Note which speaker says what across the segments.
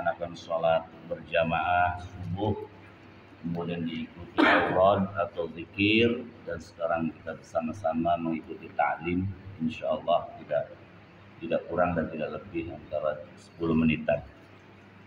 Speaker 1: melaksanakan sholat berjamaah subuh, kemudian diikuti aurad atau zikir, dan sekarang kita bersama-sama mengikuti ta'lim. Insya Allah tidak kurang dan tidak lebih antara 10 menitan.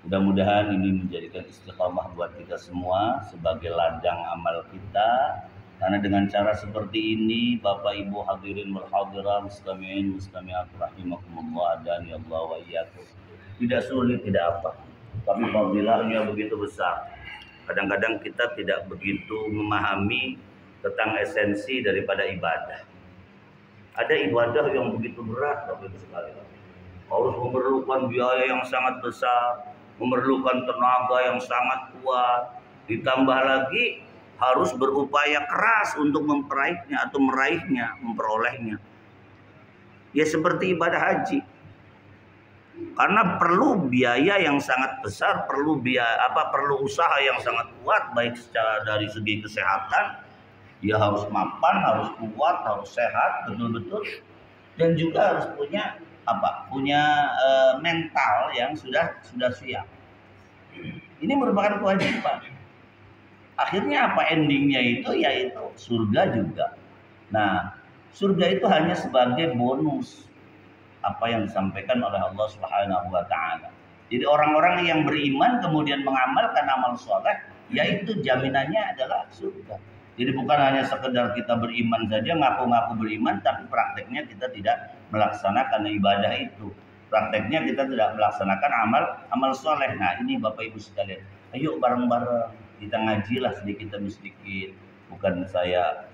Speaker 1: Mudah-mudahan ini menjadikan istiqamah buat kita semua sebagai ladang amal kita. Karena dengan cara seperti ini, Bapak Ibu hadirin wal hadirat, mustami'in mustami'at rahimakumullah dan ya Allah wa iyyakum. Tidak sulit, tidak apa. Tapi fadilahnya begitu besar. Kadang-kadang kita tidak begitu memahami tentang esensi daripada ibadah. Ada ibadah yang begitu berat, Bapak Ibu sekalian. Harus memerlukan biaya yang sangat besar, memerlukan tenaga yang sangat kuat, ditambah lagi harus berupaya keras untuk memperaihnya atau meraihnya, memperolehnya. Ya seperti ibadah haji. Karena perlu biaya yang sangat besar, perlu usaha yang sangat kuat, baik secara dari segi kesehatan, dia harus mapan, harus kuat, harus sehat betul-betul, dan juga harus punya mental yang sudah siap. Ini merupakan kewajiban. Akhirnya apa endingnya itu? Yaitu surga juga. Nah, surga itu hanya sebagai bonus apa yang disampaikan oleh Allah Subhanahu wa taala. Jadi orang-orang yang beriman kemudian mengamalkan amal soleh, yaitu jaminannya adalah surga. Jadi bukan hanya sekedar kita beriman saja, ngaku-ngaku beriman, tapi prakteknya kita tidak melaksanakan ibadah itu. Prakteknya kita tidak melaksanakan amal soleh. Nah ini Bapak Ibu sekalian, ayo bareng-bareng kita ngajilah sedikit demi sedikit. Bukan saya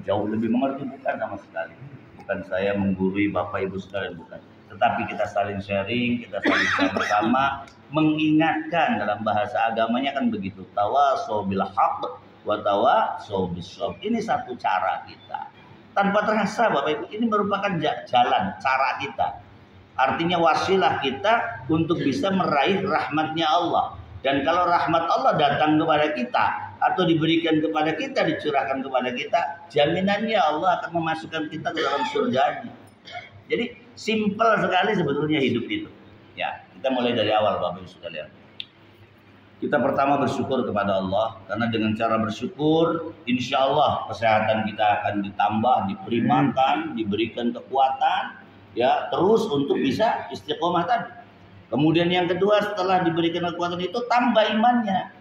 Speaker 1: jauh lebih mengerti, bukan sama sekali. Bukan saya menggurui Bapak Ibu sekalian, bukan. Tetapi kita saling sharing, kita saling bersama, mengingatkan. Dalam bahasa agamanya kan begitu, tawasau bil haqq wa tawasau bis sabr. Ini satu cara kita. Tanpa terasa Bapak Ibu, ini merupakan jalan, cara kita. Artinya wasilah kita untuk bisa meraih rahmatnya Allah. Dan kalau rahmat Allah datang kepada kita atau diberikan kepada kita, dicurahkan kepada kita, jaminannya Allah akan memasukkan kita ke dalam surganya. Jadi simpel sekali sebetulnya hidup itu. Ya, kita mulai dari awal Bapak Ibu sekalian. Kita pertama bersyukur kepada Allah, karena dengan cara bersyukur, insya Allah kesehatan kita akan ditambah, diberi makan, diberikan kekuatan, ya terus untuk bisa istiqomah tadi. Kemudian yang kedua, setelah diberikan kekuatan itu, tambah imannya.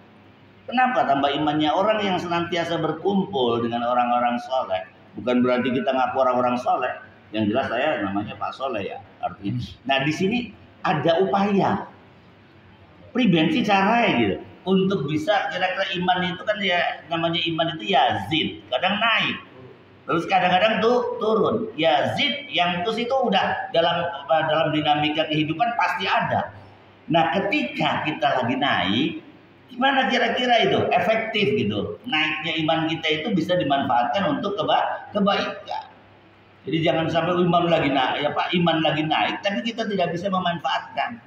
Speaker 1: Kenapa tambah imannya? Orang yang senantiasa berkumpul dengan orang-orang soleh, bukan berarti kita ngaku orang-orang soleh. Yang jelas saya namanya Pak Soleh ya, artinya. Nah di sini ada upaya. Prevensi caranya gitu. Untuk bisa kira-kira iman itu kan ya, namanya iman itu yazid, kadang naik. Terus kadang-kadang tuh turun. Yazid yang terus itu udah dalam dinamika kehidupan pasti ada. Nah, ketika kita lagi naik, gimana kira-kira itu efektif gitu? Naiknya iman kita itu bisa dimanfaatkan untuk kebaikan. Jadi jangan sampai iman lagi naik, tapi kita tidak bisa memanfaatkan.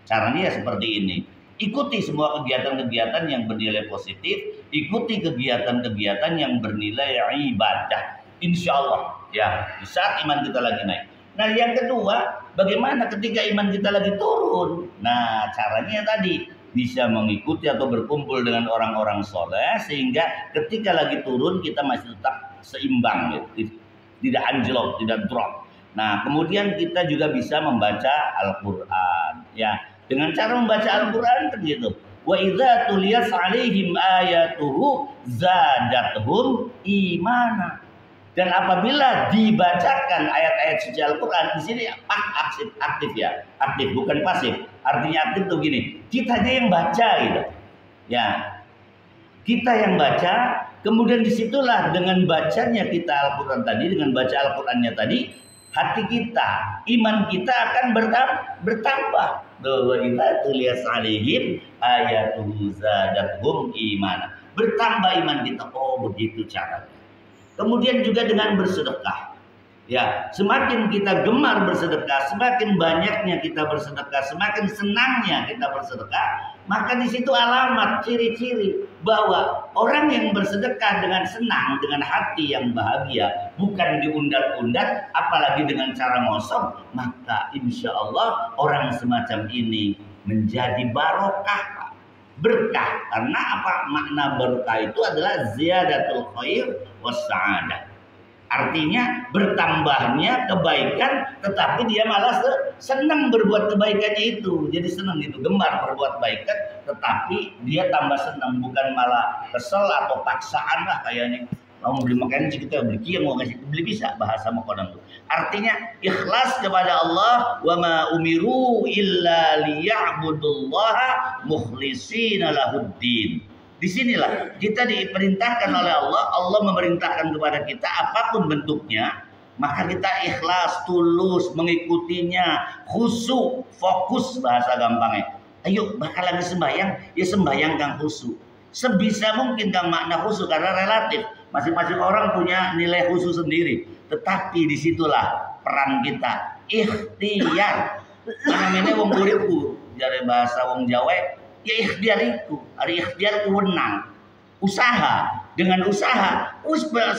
Speaker 1: Caranya ya seperti ini. Ikuti semua kegiatan-kegiatan yang bernilai positif, ikuti kegiatan-kegiatan yang bernilai ibadah. Insya Allah ya, di saat iman kita lagi naik. Nah yang kedua, bagaimana ketika iman kita lagi turun? Nah caranya tadi, bisa mengikuti atau berkumpul dengan orang-orang soleh, sehingga ketika lagi turun kita masih tetap seimbang gitu. Tidak anjlok, tidak drop. Nah kemudian kita juga bisa membaca Al-Quran ya. Dengan cara membaca Al-Quran kan gitu. Wa idza tuliyat 'alaihim ayatuhu zadatuhum imana. Dan apabila dibacakan ayat-ayat suci Al-Quran, di sini aktif ya, aktif bukan pasif. Artinya aktif tuh gini, kitanya yang baca gitu. Ya. Kita yang baca, kemudian disitulah dengan bacanya kita Al-Quran tadi, dengan baca Al-Qurannya tadi, hati kita, iman kita akan bertambah. Bahwa kita tulis alihim ayatuhu zadatuhum imana. Bertambah iman kita. Oh begitu caranya. Kemudian juga dengan bersedekah. Ya, semakin kita gemar bersedekah, semakin banyaknya kita bersedekah, semakin senangnya kita bersedekah, maka di situ alamat ciri-ciri bahwa orang yang bersedekah dengan senang, dengan hati yang bahagia, bukan diundat-undat, apalagi dengan cara ngosong, maka insya Allah orang semacam ini menjadi barokah, berkah. Karena apa? Makna berkah itu adalah ziyadatul khair was sa'adah. Artinya bertambahnya kebaikan, tetapi dia malah senang berbuat kebaikannya itu. Jadi senang gitu, gemar berbuat kebaikan, tetapi dia tambah senang, bukan malah kesel atau paksaan lah kayaknya. Mau beli makanan kita beli kia, mau ngasih beli, bisa bahasa Quran itu. Artinya ikhlas kepada Allah, wa ma umiru illa liya'budullaha mukhlishina lahuddin. Disinilah kita diperintahkan oleh Allah. Allah memerintahkan kepada kita apapun bentuknya, maka kita ikhlas, tulus mengikutinya, khusyuk, fokus bahasa gampangnya. Ayo bakal lagi sembahyang, ya sembahyang kang khusyuk. Sebisa mungkin kang makna khusyuk karena relatif. Masing-masing orang punya nilai khusyuk sendiri. Tetapi disitulah peran kita, ikhtiar. Namanya wong uripku, dari bahasa wong Jawa. Ya ikhtiar itu, hari ikhtiar itu menang. Usaha, dengan usaha,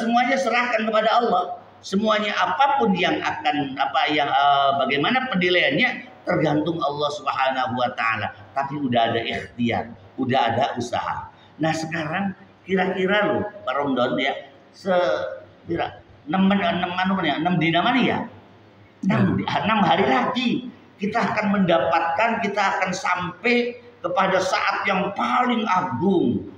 Speaker 1: semuanya serahkan kepada Allah. Semuanya apapun yang akan bagaimana penilaiannya tergantung Allah Subhanahu wa taala. Tapi udah ada ikhtiar, udah ada usaha. Nah, sekarang kira-kira lo Pak Romdon ya, 6 hari lagi kita akan mendapatkan, kita akan sampai kepada saat yang paling agung,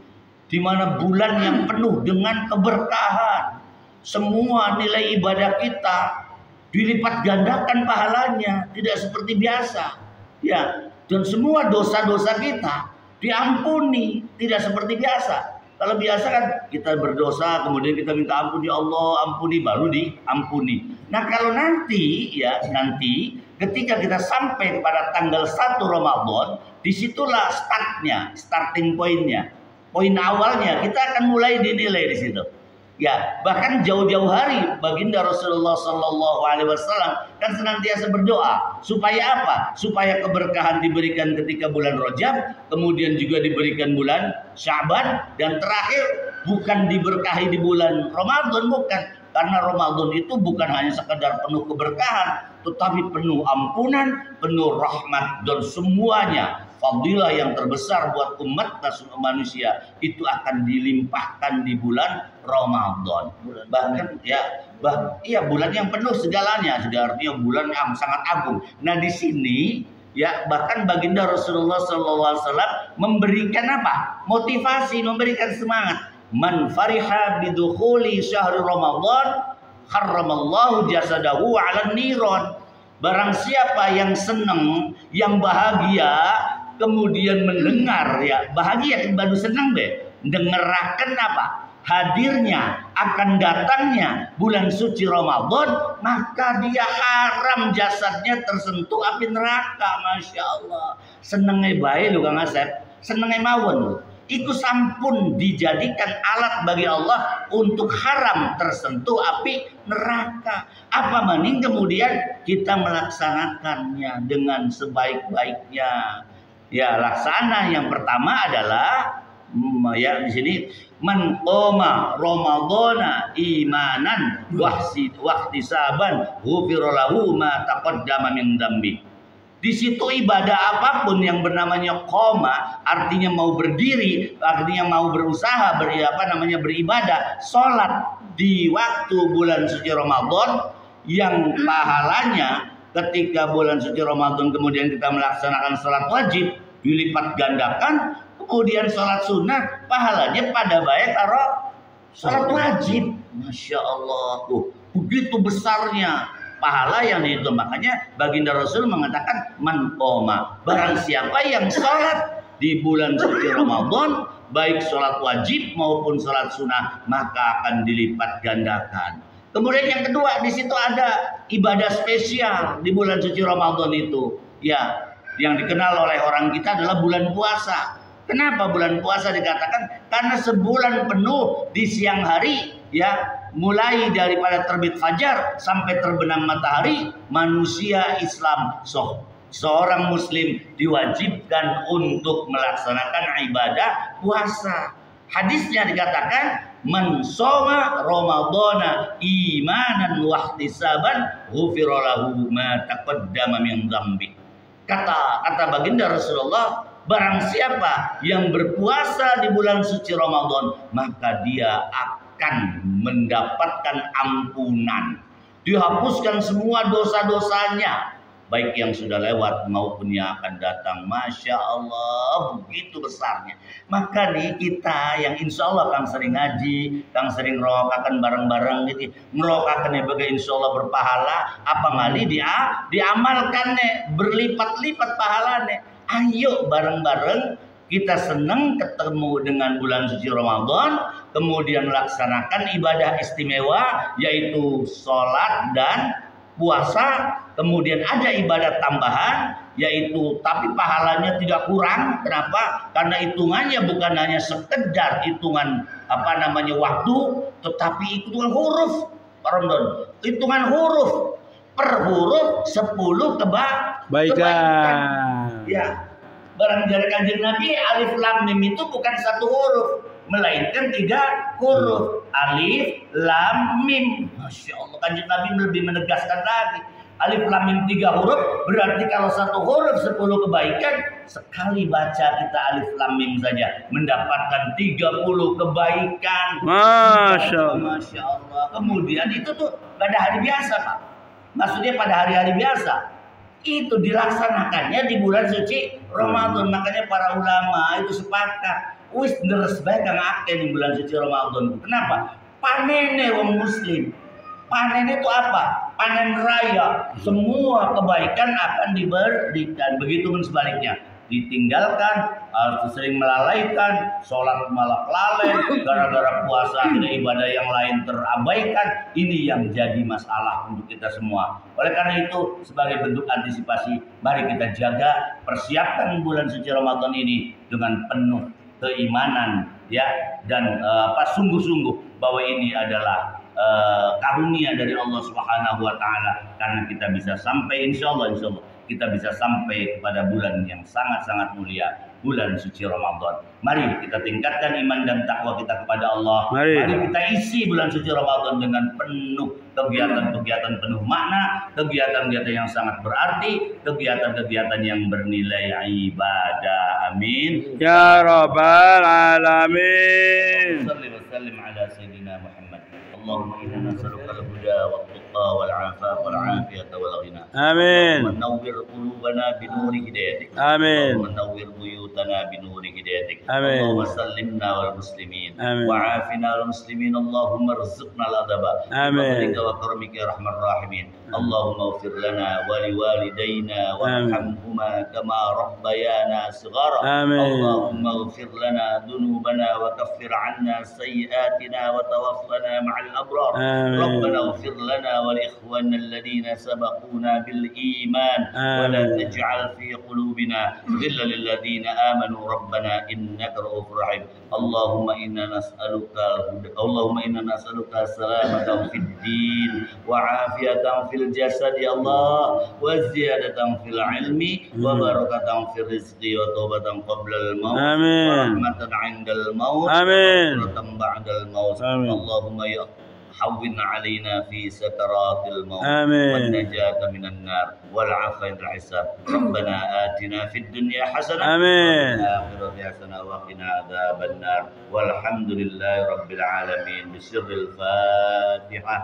Speaker 1: di mana bulan yang penuh dengan keberkahan. Semua nilai ibadah kita dilipat gandakan pahalanya, tidak seperti biasa. Ya, dan semua dosa-dosa kita diampuni, tidak seperti biasa. Kalau biasa kan kita berdosa, kemudian kita minta ampun, ya Allah ampuni, baru diampuni. Nah, kalau nanti ketika kita sampai kepada tanggal 1 Ramadan, disitulah starting pointnya, poin awalnya kita akan mulai dinilai di situ. Ya, bahkan jauh-jauh hari baginda Rasulullah Sallallahu Alaihi Wasallam kan senantiasa berdoa supaya apa? Supaya keberkahan diberikan ketika bulan Rajab, kemudian juga diberikan bulan Sya'ban, dan terakhir bukan diberkahi di bulan Ramadan, bukan. Karena Ramadan itu bukan hanya sekedar penuh keberkahan, tetapi penuh ampunan, penuh rahmat, dan semuanya fadilah yang terbesar buat umat manusia itu akan dilimpahkan di bulan Ramadan. Bahkan bulan yang penuh segalanya, artinya bulan yang sangat agung. Nah, di sini ya bahkan baginda Rasulullah SAW memberikan apa? Motivasi, memberikan semangat. Man fariha bidukhuli syahri Ramadan harramallahu jasadahu 'alan niron. Barang siapa yang senang, yang bahagia, kemudian mendengar, ya bahagia baru senang dengarkan apa? Hadirnya, akan datangnya bulan suci Ramadan, maka dia haram jasadnya tersentuh api neraka. Masya Allah, senengnya baik lu Kang Asep, senengnya mawon lu. Iku sampun dijadikan alat bagi Allah untuk haram tersentuh api neraka. Apa maning kemudian kita melaksanakannya dengan sebaik-baiknya. Ya, laksana yang pertama adalah ya di sini man qoma ramadhana imanan wahtisaban ghufira lahu ma taqaddama min dzambi. Di situ ibadah apapun yang bernamanya qoma, artinya mau berdiri, artinya mau berusaha, beribadah, sholat di waktu bulan suci Ramadan, yang pahalanya ketika bulan suci Ramadan kemudian kita melaksanakan sholat wajib dilipat gandakan, kemudian sholat sunnah pahalanya pada baik karo sholat wajib. Masya Allah, begitu besarnya pahala yang itu. Makanya baginda Rasul mengatakan man qoma, barang siapa yang sholat di bulan suci Ramadan, baik sholat wajib maupun sholat sunnah, maka akan dilipat gandakan. Kemudian yang kedua, di situ ada ibadah spesial di bulan suci Ramadan itu, ya, yang dikenal oleh orang kita adalah bulan puasa. Kenapa bulan puasa dikatakan? Karena sebulan penuh di siang hari, ya, mulai daripada terbit fajar sampai terbenam matahari, manusia Islam seorang muslim diwajibkan untuk melaksanakan ibadah puasa. Hadisnya dikatakan, man shoma ramadhana imanan wa ihtisaban ghufira lahu ma taqaddama min dzambi. Kata baginda Rasulullah, barang siapa yang berpuasa di bulan suci Ramadan, maka dia akan mendapatkan ampunan. Dihapuskan semua dosa-dosanya, baik yang sudah lewat maupun yang akan datang. Masya Allah, begitu besarnya. Maka nih kita yang insya Allah kang sering ngaji, kang sering ngerokakan bareng-bareng gitu, ngerokakan bagai insya Allah berpahala, apa ngali diamalkan nih, berlipat-lipat pahalanya. Ayo bareng-bareng kita senang ketemu dengan bulan suci Ramadan, kemudian melaksanakan ibadah istimewa yaitu sholat dan puasa. Kemudian ada ibadah tambahan yaitu tapi pahalanya tidak kurang. Kenapa? Karena hitungannya bukan hanya sekedar hitungan waktu, tetapi hitungan huruf. Ramadan, hitungan huruf, per huruf 10 kebaikan. Ya, barang dari Kanjeng Nabi, alif lam mim itu bukan satu huruf, melainkan 3 huruf. Alif lam mim. Masya Allah, Kanjeng Nabi lebih menegaskan lagi. Alif lam mim 3 huruf, berarti kalau satu huruf 10 kebaikan. Sekali baca kita alif lam mim saja mendapatkan 30 kebaikan. Masya Allah. Kemudian itu tuh pada hari biasa, Pak. Maksudnya pada hari-hari biasa. Itu dilaksanakannya di bulan suci Ramadan. Makanya para ulama itu sepakat, wis deres bae kang akeh di bulan suci Ramadan. Kenapa? Panene wong muslim. Panen itu apa? Panen raya. Semua kebaikan akan diberikan. Begitu pun sebaliknya. Ditinggalkan, sering melalaikan, sholat malah lalai, gara-gara puasa ada ibadah yang lain terabaikan. Ini yang jadi masalah untuk kita semua. Oleh karena itu, sebagai bentuk antisipasi, mari kita jaga, persiapkan bulan suci Ramadan ini dengan penuh keimanan, ya, dan sungguh-sungguh bahwa ini adalah karunia dari Allah Subhanahu wa taala, karena kita bisa sampai insyaallah kita bisa sampai kepada bulan yang sangat-sangat mulia, bulan suci Ramadan. Mari kita tingkatkan iman dan takwa kita kepada Allah. Mari kita isi bulan suci Ramadan dengan penuh kegiatan-kegiatan penuh makna, kegiatan-kegiatan yang sangat berarti, kegiatan-kegiatan yang bernilai ibadah. Amin
Speaker 2: ya rabbal alamin.
Speaker 1: Sallallahu wasallim ala sayyidina Muhammad. Allahumma inna nas'aluka al-huda wat-tuqa wal-'afaf wal-'afiyata wal-ghina.
Speaker 2: Amin.
Speaker 1: Allahumma nawwir qulubana bi nuri hidayatik.
Speaker 2: Amin.
Speaker 1: Allahumma nawwir buyutana bi nuri hidayatik.
Speaker 2: Amin.
Speaker 1: Allahumma sallimna wal muslimin.
Speaker 2: Amin.
Speaker 1: Wa 'afina wal muslimin. Allahumma rzuqna al-adaba.
Speaker 2: Amin.
Speaker 1: Wa karamika ya arhamar rahimin. Allahumma ighfir lana wa liwalidayna warhamhuma kama rabbayana shighara.
Speaker 2: Amin.
Speaker 1: Allahumma ighfir lana dhunubana wa kaffir 'anna sayyi'atina wa tawaffana ma'al abrar. Rabbana ighfir lana wa li ikhwanina alladhina sabaquna bil iman wa la taj'al fi qulubina ghillan lil ladzina amanu rabbana innaka ra'ufur rahim. Allahumma inna nas'aluka salamatan fid din wa 'afiyatan fil jasad ya Allah, wa ziyadatan fil ilmi wa barakatan fil rizqi wa taubatan qabla al maut wa rahmatan 'indal maut wa rahmatan ba'dal maut. Allahumma ya حوّن علينا في سكرات الموت والنجاة من النار والعفو عند الحساب. ربنا آتنا في الدنيا حسنة وفي الآخرة حسنة وقنا عذاب النار والحمد لله رب العالمين. بسر الفاتحة.